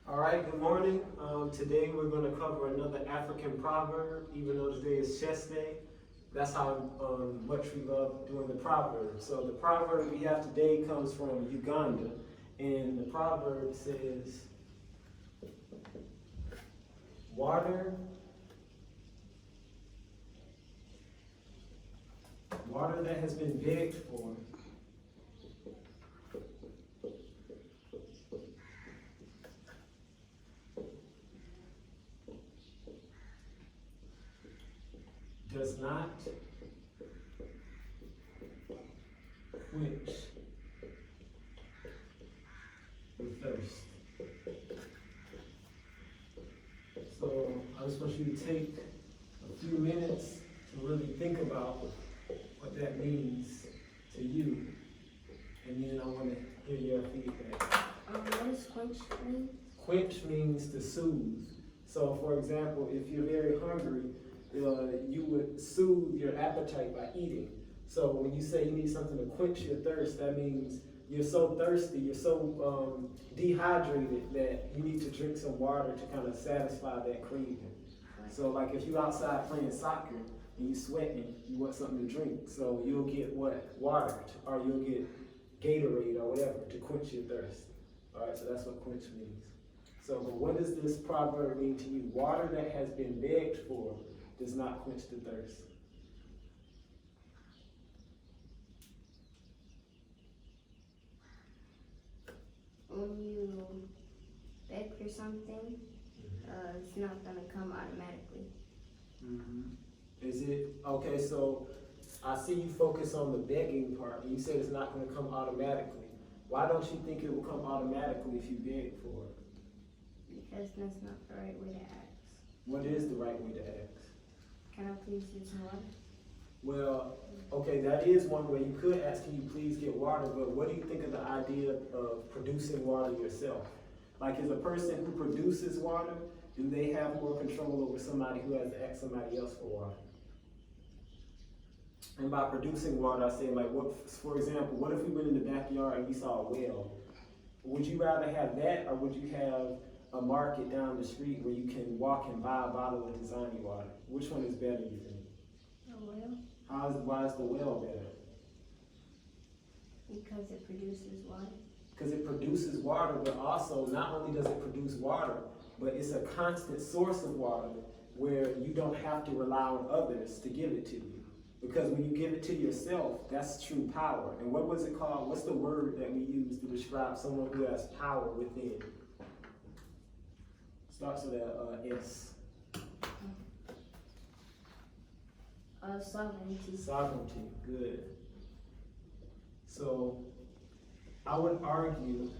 All right, good morning. Today we're going to cover another African proverb, even though today is chest day. That's how much we love doing the proverb. So the proverb we have today comes from Uganda, and the proverb says, water that has been begged for does not quench the thirst. So I just want you to take a few minutes to really think about what that means to you, and then I want to hear your feedback. What does quench mean? Quench means to soothe. So for example, if you're very hungry, you would soothe your appetite by eating. So when you say you need something to quench your thirst, that means you're so thirsty, you're so dehydrated that you need to drink some water to kind of satisfy that craving. So like if you're outside playing soccer and you're sweating, you want something to drink. So you'll get what? Water, or you'll get Gatorade or whatever to quench your thirst. All right, so that's what quench means. So but what does this proverb mean to you? Water that has been begged for does not quench the thirst. When you beg for something, it's not going to come automatically. Is it, okay, so I see you focus on the begging part, and you said it's not going to come automatically. Why don't you think it will come automatically if you beg for it? Because that's not the right way to ask. What is the right way to ask? Can I please use some water? Well, okay, that is one way. You could ask, can you please get water, but what do you think of the idea of producing water yourself? Like, as a person who produces water, do they have more control over somebody who has to ask somebody else for water? And by producing water, I say, like, what, for example, what if we went in the backyard and we saw a well? Would you rather have that, or would you have a market down the street where you can walk and buy a bottle of Designy water? Which one is better, you think? A well? Why is the well better? Because it produces water. Because it produces water, but also not only does it produce water, but it's a constant source of water where you don't have to rely on others to give it to you. Because when you give it to yourself, that's true power. And what was it called? What's the word that we use to describe someone who has power within? Starts with a S. Sovereignty. Sovereignty, good. So I would argue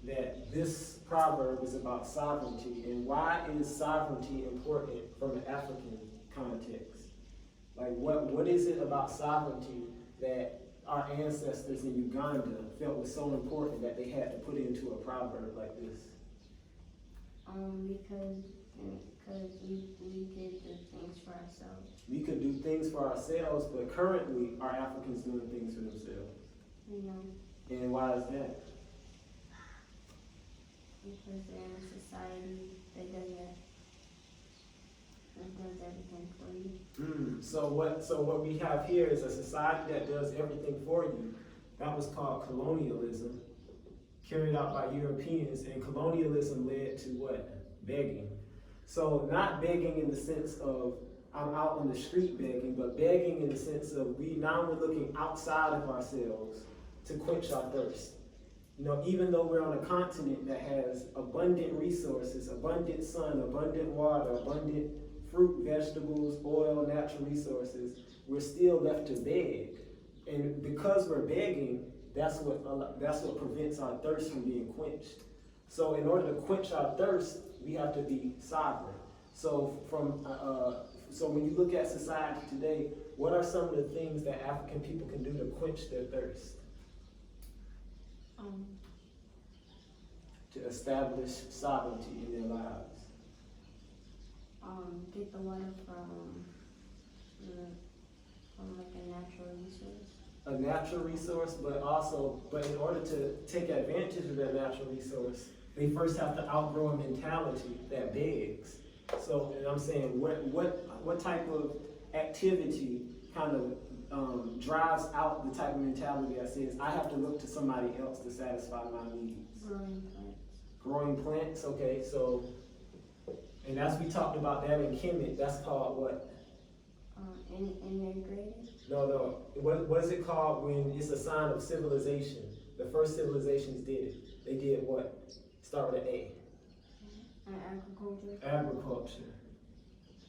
that this proverb is about sovereignty. And why is sovereignty important from an African context? Like what is it about sovereignty that our ancestors in Uganda felt was so important that they had to put into a proverb like this? Because we did the things for ourselves. We could do things for ourselves, but currently are Africans doing things for themselves? No. And why is that? Because they're in a society that does everything for you. So what we have here is a society that does everything for you. That was called colonialism, carried out by Europeans, and colonialism led to what? Begging. So not begging in the sense of I'm out on the street begging, but begging in the sense of we're looking outside of ourselves to quench our thirst. You know, even though we're on a continent that has abundant resources, abundant sun, abundant water, abundant fruit, vegetables, oil, natural resources, we're still left to beg. And because we're begging, that's what prevents our thirst from being quenched. So in order to quench our thirst, we have to be sovereign. So so when you look at society today, what are some of the things that African people can do to quench their thirst? To establish sovereignty in their lives. Get the water from like a natural resource. A natural resource, but in order to take advantage of that natural resource, they first have to outgrow a mentality that begs. So, and I'm saying, what type of activity kind of drives out the type of mentality that says, I have to look to somebody else to satisfy my needs? Growing plants. Growing plants, okay, so, and as we talked about that in Kemet, that's called what? Integrated. No, what is it called when it's a sign of civilization? The first civilizations did it. They did what? Start with an A. Agriculture. Agriculture.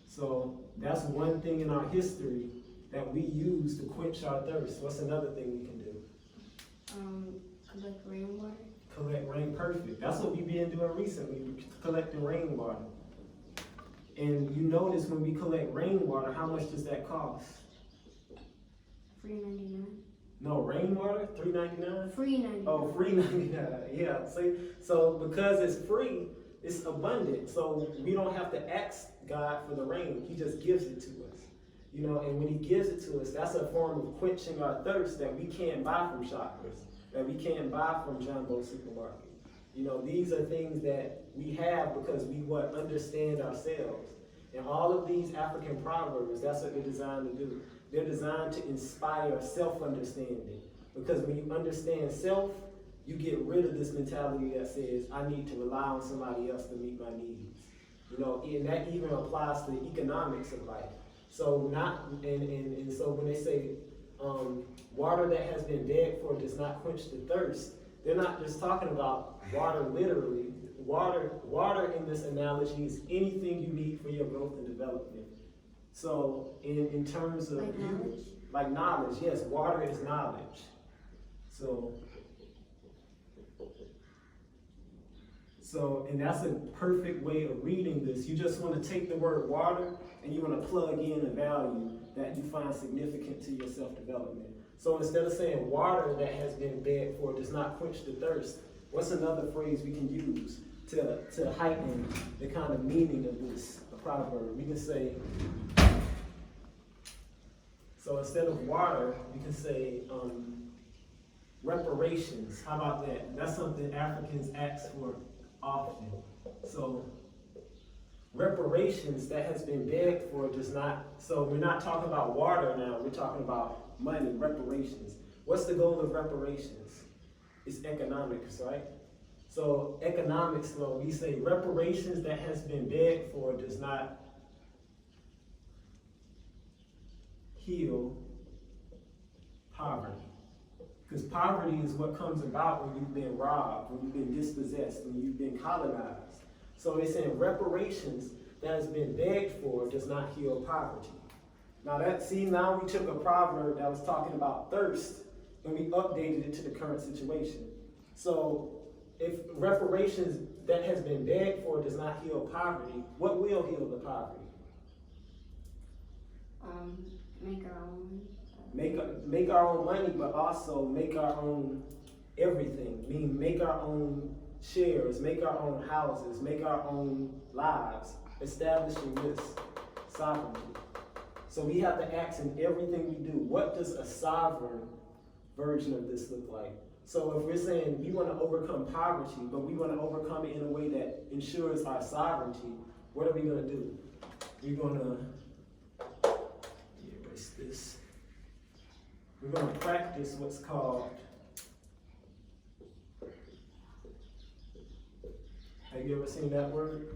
So that's one thing in our history that we use to quench our thirst. What's another thing we can do? Collect rainwater. Collect rain, perfect. That's what we've been doing recently, collecting rainwater. And you notice when we collect rainwater, how much does that cost? $3.99. No, rainwater, $3.99? $3.99. Oh, $3.99. Yeah. See, so because it's free, it's abundant. So we don't have to ask God for the rain. He just gives it to us. You know, and when he gives it to us, that's a form of quenching our thirst that we can't buy from shoppers, that we can't buy from Jumbo Supermarket. You know, these are things that we have because we understand ourselves. And all of these African proverbs, that's what they're designed to do. They're designed to inspire self-understanding. Because when you understand self, you get rid of this mentality that says, I need to rely on somebody else to meet my needs. You know, and that even applies to the economics of life. So so when they say water that has been begged for does not quench the thirst, they're not just talking about water literally. Water in this analogy is anything you need for your growth and development. So in terms of like knowledge, yes, water is knowledge. So, and that's a perfect way of reading this. You just want to take the word water and you want to plug in a value that you find significant to your self-development. So instead of saying water that has been begged for does not quench the thirst, what's another phrase we can use to heighten the kind of meaning of this proverb? We can say, so instead of water, we can say reparations. How about that? That's something Africans ask for often. So reparations that has been begged for does not, so we're not talking about water now, we're talking about money, reparations. What's the goal of reparations? It's economics, right? So economics, though, we say reparations that has been begged for does not heal poverty. Because poverty is what comes about when you've been robbed, when you've been dispossessed, when you've been colonized. So they're saying reparations that has been begged for does not heal poverty. Now now we took a proverb that was talking about thirst and we updated it to the current situation. So if reparations that has been begged for does not heal poverty, what will heal the poverty? Make our own. Make our own money, but also make our own everything. Meaning make our own shares, make our own houses, make our own lives, establishing this sovereignty. So we have to ask in everything we do, what does a sovereign version of this look like? So if we're saying we want to overcome poverty, but we want to overcome it in a way that ensures our sovereignty, what are we going to do? We're going to erase this. We're going to practice what's called, have you ever seen that word?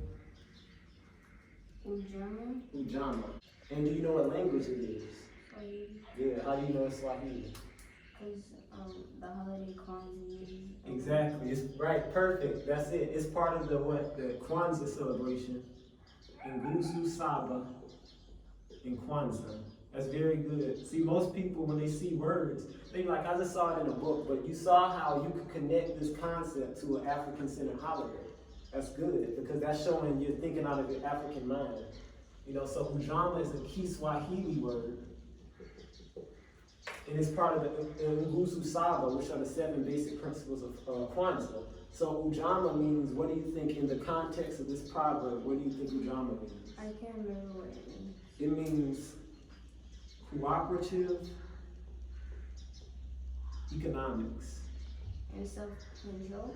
Ujama. Ujama. And do you know what language it is? Swahili. Yeah, how do you know it's Swahili? Because the holiday Kwanzaa. Exactly, it's right, perfect, that's it. It's part of the Kwanzaa celebration. Nguzu Saba in Kwanzaa. That's very good. See, most people, when they see words, they like, I just saw it in a book, but you saw how you could connect this concept to an African-centered holiday. That's good, because that's showing you're thinking out of your African mind. You know, so Ujama is a Kiswahili word, and it's part of the Nguzu Saba, which are the 7 basic principles of Kwanzaa. So Ujama means, what do you think in the context of this proverb, what do you think Ujama means? I can't remember what it means. It means cooperative economics. And self-control?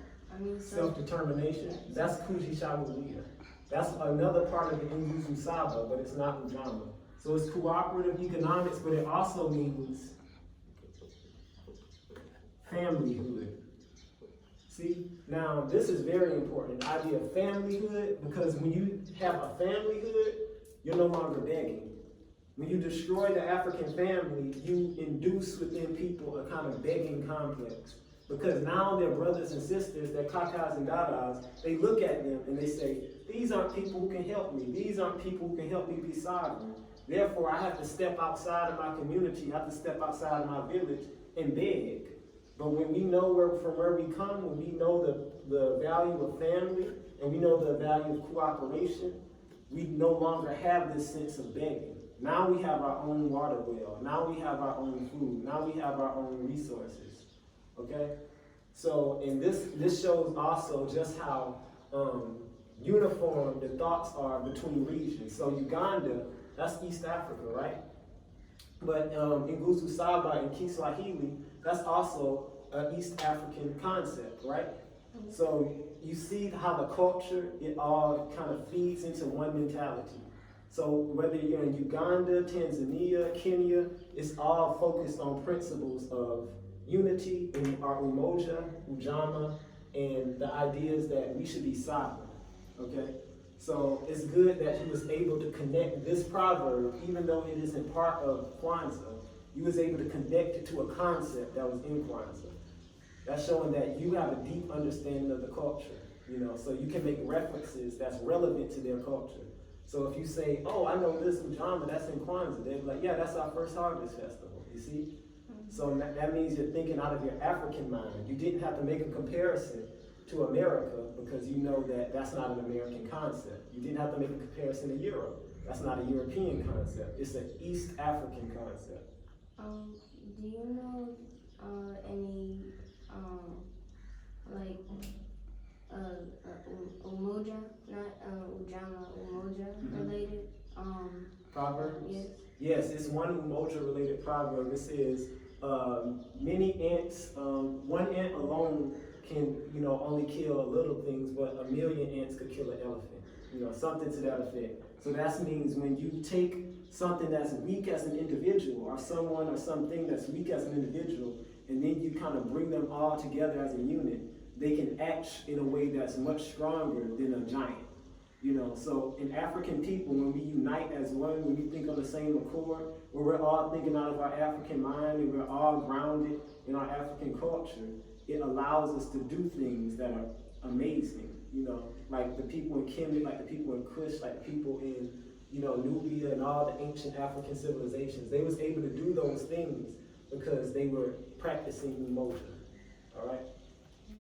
Self-determination. That's Kujishabulia. That's another part of the Nguzu Saba, but it's not Ujama. So it's cooperative economics, but it also means familyhood. See, now this is very important, the idea of familyhood, because when you have a familyhood, you're no longer begging. When you destroy the African family, you induce within people a kind of begging complex. Because now they're brothers and sisters, they're kakas and dadas, they look at them and they say, these aren't people who can help me. These aren't people who can help me be sovereign. Therefore, I have to step outside of my community, I have to step outside of my village and beg. But when we know from where we come, when we know the value of family, and we know the value of cooperation, we no longer have this sense of begging. Now we have our own water well. Now we have our own food. Now we have our own resources. Okay? So, and this shows also just how uniform the thoughts are between regions. So Uganda, that's East Africa, right? But in Nguzu Saba and Kiswahili, that's also an East African concept, right? So you see how the culture, it all kind of feeds into one mentality. So whether you're in Uganda, Tanzania, Kenya, it's all focused on principles of unity in our umoja, ujama, and the ideas that we should be sovereign, okay? So it's good that he was able to connect this proverb, even though it isn't part of Kwanzaa, he was able to connect it to a concept that was in Kwanzaa. That's showing that you have a deep understanding of the culture, you know, so you can make references that's relevant to their culture. So if you say, oh, I know this Ujama, that's in Kwanzaa, they'll be like, yeah, that's our first harvest festival, you see? So that means you're thinking out of your African mind. You didn't have to make a comparison to America because you know that that's not an American concept. You didn't have to make a comparison to Europe. That's not a European concept. It's an East African concept. Do you know any like umoja, not ujama, umoja related Proverbs? Yes. Yes, it's one umoja related proverb. It says, many ants, one ant alone can, you know, only kill little things, but 1,000,000 ants could kill an elephant. You know, something to that effect. So that means when you take something that's weak as an individual, or someone or something that's weak as an individual, and then you kind of bring them all together as a unit, they can act in a way that's much stronger than a giant. You know, so in African people, when we unite as one, when we think on the same accord, when we're all thinking out of our African mind and we're all grounded in our African culture, it allows us to do things that are amazing. You know, like the people in Kemet, like the people in Kush, like the people in, you know, Nubia and all the ancient African civilizations. They was able to do those things because they were practicing emotion. All right?